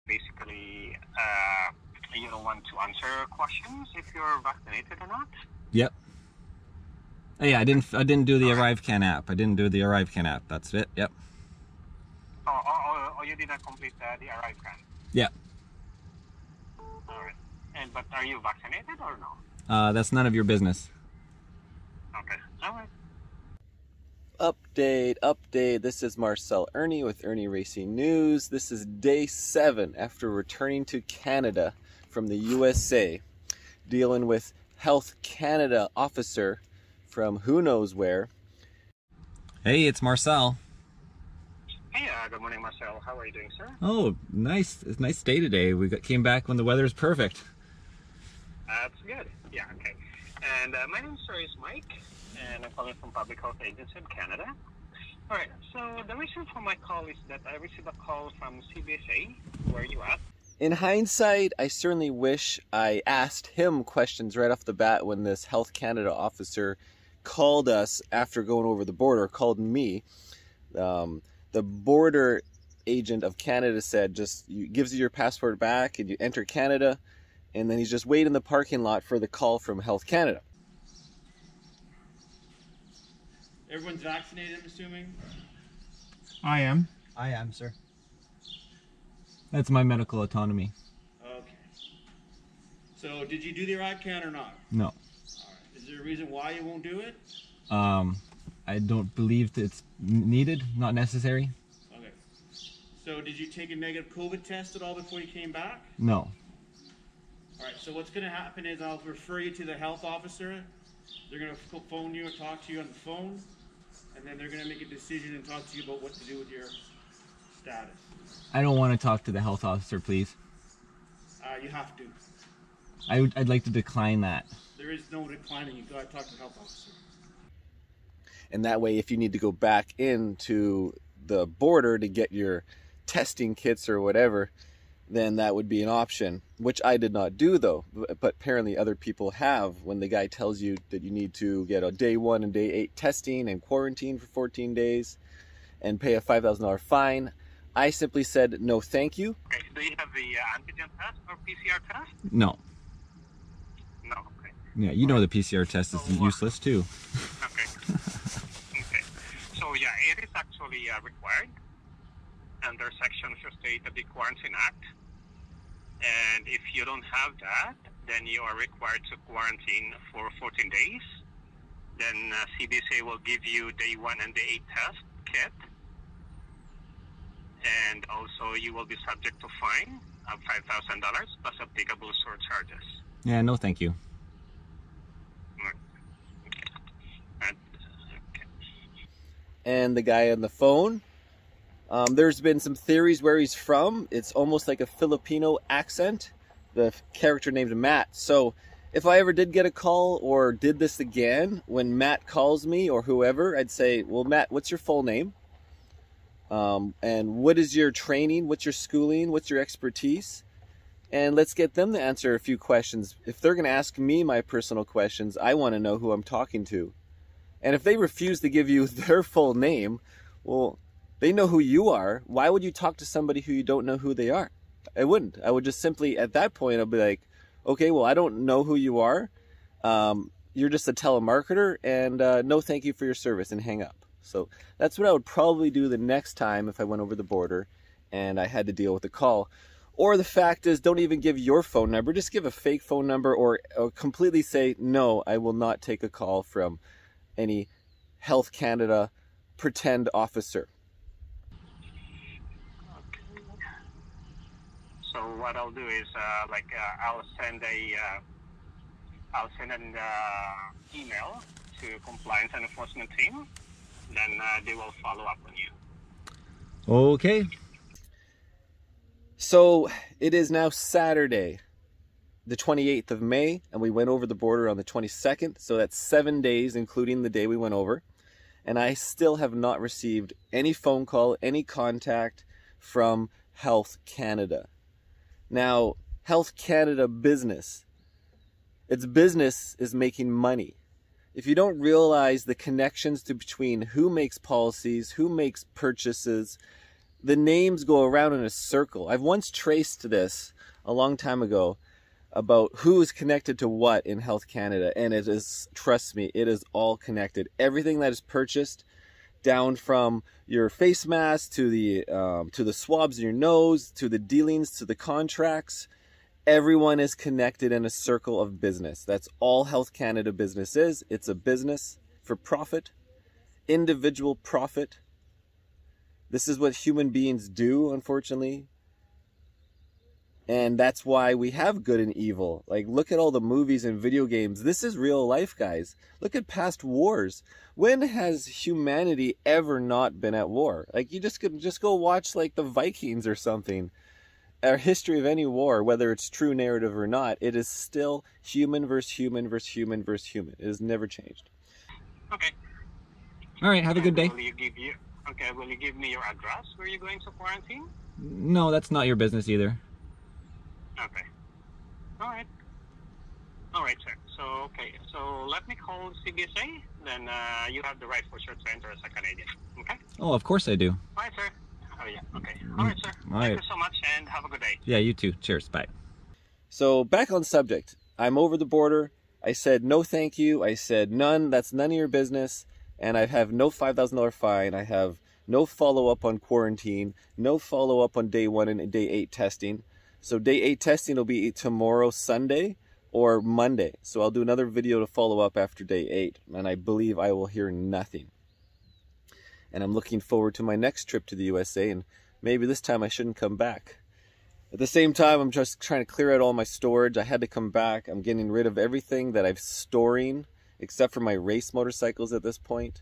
Basically, you don't want to answer questions if you're vaccinated or not. Yep. Oh, yeah, I didn't do the ArriveCAN app. I didn't do the ArriveCAN app. That's it. Yep. Oh, you didn't complete the ArriveCAN. Yeah. All right. But are you vaccinated or no? That's none of your business. Okay. All right. Update. This is Marcel Irnie with IrnieracingNews. This is day 7 after returning to Canada from the USA, dealing with Health Canada officer from who knows where. Hey, it's Marcel. Hey, good morning, Marcel. How are you doing, sir? Oh, nice. It's a nice day today. We came back when the weather's perfect. That's good. Yeah, okay. And my name, sir, is Mike, and I'm calling from Public Health Agency in Canada. All right, so the reason for my call is that I received a call from CBSA. Where are you at? In hindsight, I certainly wish I asked him questions right off the bat when this Health Canada officer called us after going over the border, called me. The border agent of Canada said gives you your passport back and you enter Canada, and then he's just waiting in the parking lot for the call from Health Canada. Everyone's vaccinated, I'm assuming? I am. I am, sir. That's my medical autonomy. Okay. So, did you do the ArriveCAN or not? No. All right. Is there a reason why you won't do it? I don't believe it's needed, not necessary. Okay. So, did you take a negative COVID test at all before you came back? No. All right. So, what's going to happen is I'll refer you to the health officer. They're going to phone you or talk to you on the phone, and then they're going to make a decision and talk to you about what to do with your status. I don't want to talk to the health officer, please. You have to. I'd like to decline that. There is no declining. You've got to talk to the health officer. And that way, if you need to go back into the border to get your testing kits or whatever, then that would be an option, which I did not do though. But apparently other people have. When the guy tells you that you need to get a day 1 and day 8 testing and quarantine for 14 days and pay a $5,000 fine, I simply said no thank you. Okay, do you have the antigen test or PCR test? No. No, okay. Yeah, you know the PCR test is useless too. Okay. Okay. So yeah, it is actually required under Section 58 of the Quarantine Act. And if you don't have that, then you are required to quarantine for 14 days. Then CBSA will give you day 1 and day 8 test kit. And also you will be subject to fine of $5,000 plus applicable surcharges. Yeah, no thank you. And the guy on the phone, there's been some theories where he's from. It's almost like a Filipino accent. The character named Matt. So if I ever did get a call or did this again, when Matt calls me or whoever, I'd say, well, Matt, what's your full name? And what is your training? What's your schooling? What's your expertise? And let's get them to answer a few questions. If they're going to ask me my personal questions, I want to know who I'm talking to. And if they refuse to give you their full name, well, they know who you are. Why would you talk to somebody who you don't know who they are? I wouldn't. I would just simply, at that point, I'll be like, okay, well, I don't know who you are. You're just a telemarketer, and no thank you for your service, and hang up. So that's what I would probably do the next time if I went over the border and I had to deal with a call. Or the fact is, don't even give your phone number. Just give a fake phone number, or completely say, no, I will not take a call from any Health Canada pretend officer. Okay. So what I'll do is, I'll send an email to compliance and enforcement team. Then they will follow up on you. Okay. So it is now Saturday, the 28th of May, and we went over the border on the 22nd. So that's 7 days, including the day we went over. And I still have not received any phone call, any contact from Health Canada. Now, Health Canada business, its business is making money. If you don't realize the connections between who makes policies, who makes purchases, the names go around in a circle. I've once traced this a long time ago about who is connected to what in Health Canada, and it is, trust me, it is all connected. Everything that is purchased, down from your face mask to the swabs in your nose, to the dealings, to the contracts, everyone is connected in a circle of business. That's all Health Canada business is. It's a business for profit, individual profit. This is what human beings do, unfortunately. And that's why we have good and evil. Like, look at all the movies and video games. This is real life, guys. Look at past wars. When has humanity ever not been at war? Like, you just go watch, like, the Vikings or something. Our history of any war, whether it's true narrative or not, it is still human versus human versus human versus human. It has never changed. Okay. All right, have a good day. Will you give me your address where you're going to quarantine? No, that's not your business either. Okay. All right. All right, sir. So let me call CBSA. Then you have the right for sure to enter as a Canadian. Okay? Oh, of course I do. All right, sir. Oh, yeah. Okay. All right, sir. All right. Thank you so much, and have a good day. Yeah, you too. Cheers. Bye. So back on subject. I'm over the border. I said no thank you. I said none. That's none of your business. And I have no $5,000 fine. I have no follow-up on quarantine. No follow-up on day 1 and day 8 testing. So day 8 testing will be tomorrow, Sunday, or Monday. So I'll do another video to follow up after day 8. And I believe I will hear nothing. And I'm looking forward to my next trip to the USA. And maybe this time I shouldn't come back. At the same time, I'm just trying to clear out all my storage. I had to come back. I'm getting rid of everything that I'm storing, except for my race motorcycles at this point.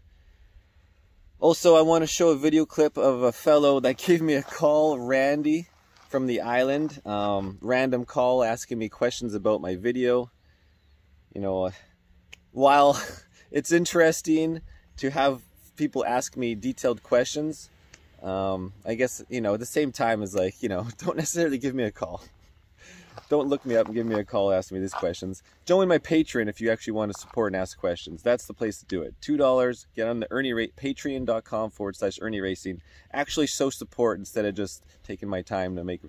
Also, I want to show a video clip of a fellow that gave me a call, Randy, from the island. Random call asking me questions about my video. You know, while it's interesting to have people ask me detailed questions, I guess, you know, at the same time is like, you know, don't necessarily give me a call. Don't look me up and give me a call asking me these questions. Join my Patreon if you actually want to support and ask questions. That's the place to do it. $2. Get on the patreon.com/Irnieracing. Actually show support instead of just taking my time to make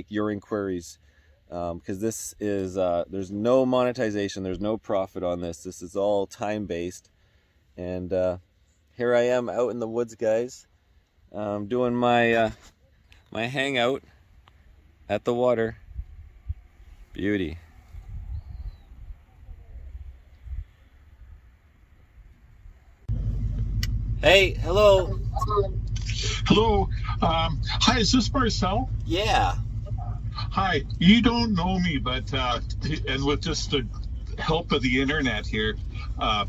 your inquiries. Because this is, there's no monetization. There's no profit on this. This is all time-based. And here I am out in the woods, guys. Doing my, my hangout at the water. Beauty. Hey, hello. Hello. Hi, is this Marcel? Yeah. Hi. You don't know me, but and with just the help of the internet here, a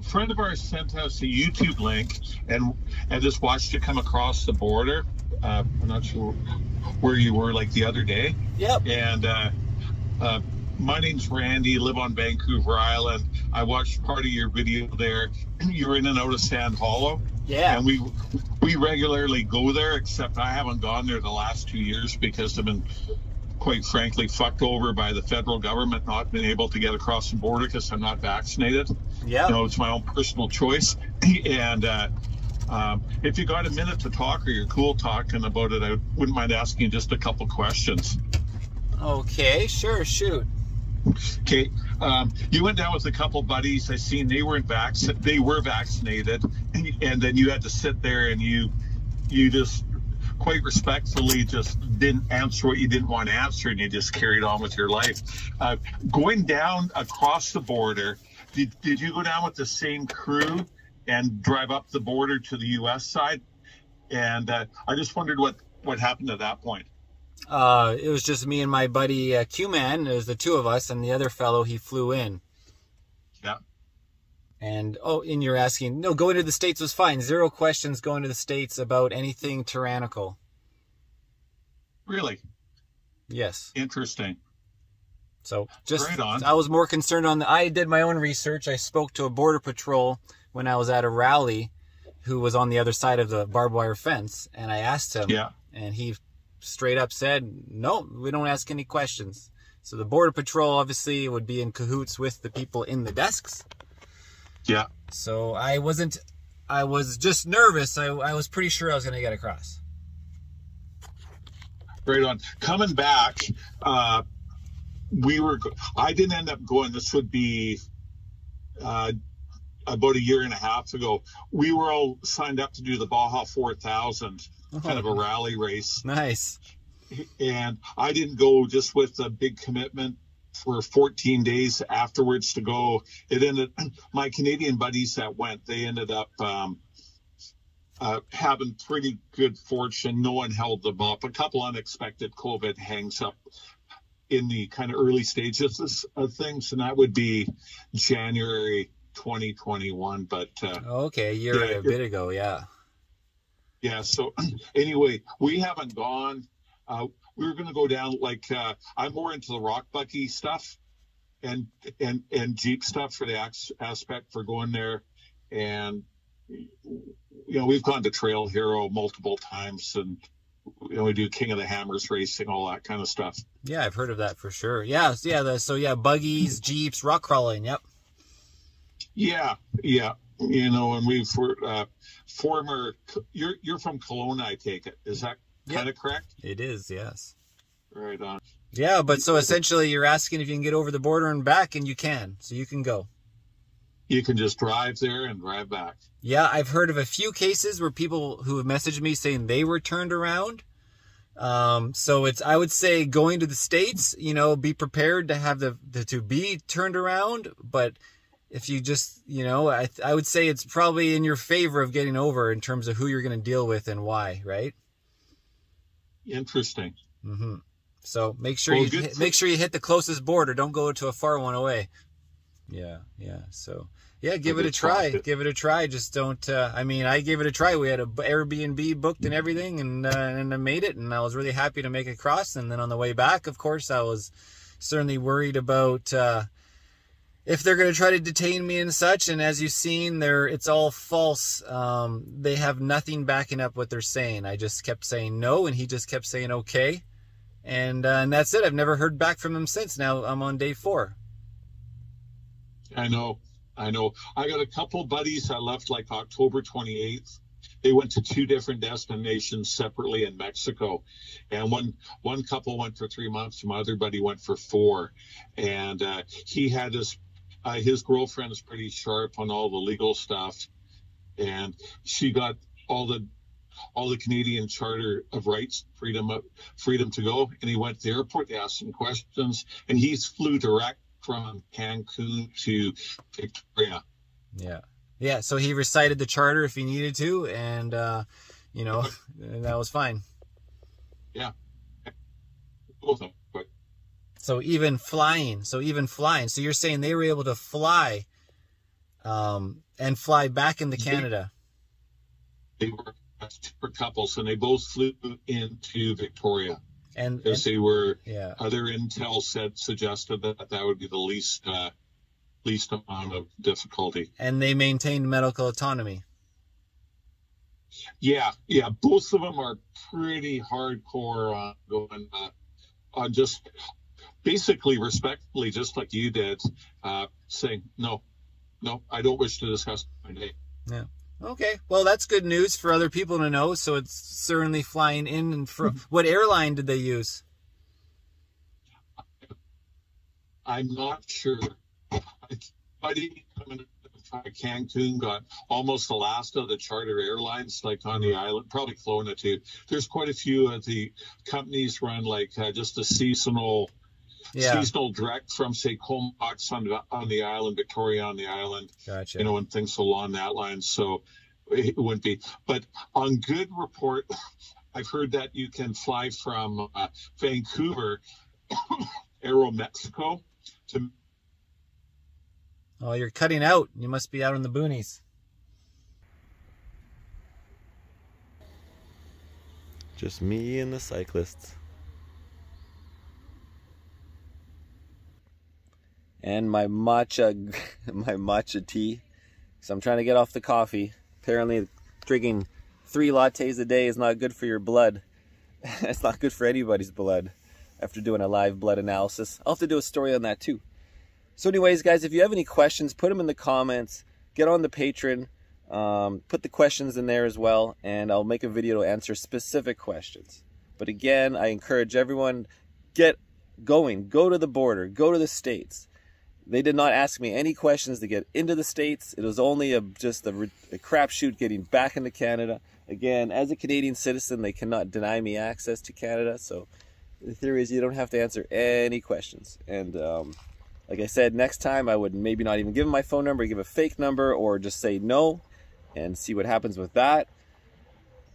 friend of ours sent us a YouTube link, and just watched it come across the border. I'm not sure where you were like the other day. Yep. And my name's Randy, live on Vancouver Island. I watched part of your video there. You were in and out of Sand Hollow. Yeah. And we regularly go there, except I haven't gone there the last 2 years because I've been, quite frankly, fucked over by the federal government, not being able to get across the border because I'm not vaccinated. Yeah. You know, it's my own personal choice. And if you got a minute to talk, or you're cool talking about it, I wouldn't mind asking just a couple questions. Okay, sure, shoot. Okay, you went down with a couple buddies. I seen they were vaccinated, and then you had to sit there and you just quite respectfully just didn't answer what you didn't want to answer, and you just carried on with your life. Going down across the border, did you go down with the same crew and drive up the border to the U.S. side? And I just wondered what happened at that point. It was just me and my buddy Q-Man. It was the two of us, and the other fellow, he flew in. Yeah. And, and you're asking, no, going to the States was fine. 0 questions going to the States about anything tyrannical. Really? Yes. Interesting. So, just, right on. I was more concerned I did my own research. I spoke to a border patrol when I was at a rally who was on the other side of the barbed wire fence, and I asked him, and he straight up said, no, we don't ask any questions. So the border patrol obviously would be in cahoots with the people in the desks. Yeah. So I was just nervous. I was pretty sure I was going to get across. Right on. Coming back, I didn't end up going. This would be about a year and a half ago. We were all signed up to do the Baja 4000, kind of a rally race. Nice. And I didn't go, just with a big commitment for 14 days afterwards to go. It ended, my Canadian buddies that went, they ended up having pretty good fortune. No one held them up. A couple unexpected COVID hangs up in the kind of early stages of things, and that would be January 2021. But okay, a bit ago, yeah. Yeah. So anyway, we haven't gone. We were going to go down, like, I'm more into the rock bucky stuff and Jeep stuff for the aspect for going there. And, we've gone to Trail Hero multiple times, and, we do King of the Hammers racing, all that kind of stuff. Yeah, I've heard of that for sure. Yeah. Buggies, Jeeps, rock crawling. Yep. Yeah. And we've former, you're from Kelowna, I take it. Is that kind of correct? It is, yes. Right on. Yeah, but so essentially you're asking if you can get over the border and back, and you can. So you can go. You can just drive there and drive back. Yeah, I've heard of a few cases where people who have messaged me saying they were turned around. So I would say going to the States, be prepared to have to be turned around. But if you just, I would say it's probably in your favor of getting over in terms of who you're going to deal with and why, right? Interesting. Mm-hmm. So make sure you hit the closest border. Don't go to a far one away. Yeah. So yeah, give it a try. Give it a try. Just don't. I gave it a try. We had an Airbnb booked and everything, and I made it, and I was really happy to make it across. And then on the way back, of course, I was certainly worried about if they're going to try to detain me and such. And as you've seen, it's all false. They have nothing backing up what they're saying. I just kept saying no, and he just kept saying okay. And that's it. I've never heard back from him since. Now I'm on day 4. I know. I got a couple buddies that left like October 28th. They went to 2 different destinations separately in Mexico. And one couple went for 3 months. My other buddy went for 4. And he had his girlfriend is pretty sharp on all the legal stuff. And she got all the Canadian Charter of Rights, freedom to go. And he went to the airport to ask some questions. And he flew direct from Cancun to Victoria. Yeah. So he recited the charter if he needed to, and and that was fine. Yeah. Both of them. So even flying. So you're saying they were able to fly, and fly back into Canada. They were couples, and they both flew into Victoria. And they were, other intel suggested that would be the least amount of difficulty. And they maintained medical autonomy. Yeah. Both of them are pretty hardcore on going, on just basically respectfully, just like you did, saying no, I don't wish to discuss my day. Yeah. Okay, well, that's good news for other people to know. So it's certainly flying in. And what airline did they use? I'm not sure. Buddy coming from Cancun got almost the last of the charter airlines, like on the island, probably Kelowna too. There's quite a few of the companies run like just a seasonal direct from, say, Comox on the island, Victoria on the island. Gotcha. And things along that line. So it wouldn't be. But on good report, I've heard that you can fly from Vancouver, Aeromexico to. Oh, you're cutting out. You must be out in the boonies. Just me and the cyclists. And my matcha tea, because I'm trying to get off the coffee. Apparently drinking 3 lattes a day is not good for your blood. It's not good for anybody's blood. After doing a live blood analysis, I'll have to do a story on that too. So anyways, guys, if you have any questions, put them in the comments. Get on the Patreon. Put the questions in there as well, and I'll make a video to answer specific questions. But again, I encourage everyone, get going. Go to the border. Go to the States. They did not ask me any questions to get into the States. It was only just a crapshoot getting back into Canada. Again, as a Canadian citizen, they cannot deny me access to Canada. So the theory is you don't have to answer any questions. And like I said, next time I would maybe not even give them my phone number, give a fake number, or just say no and see what happens with that.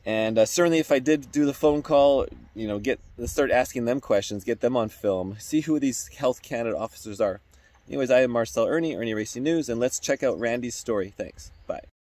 And certainly if I did do the phone call, you know, start asking them questions, get them on film, see who these Health Canada officers are. Anyways, I am Marcel Irnie, Irnieracing News, and let's check out Randy's story. Thanks.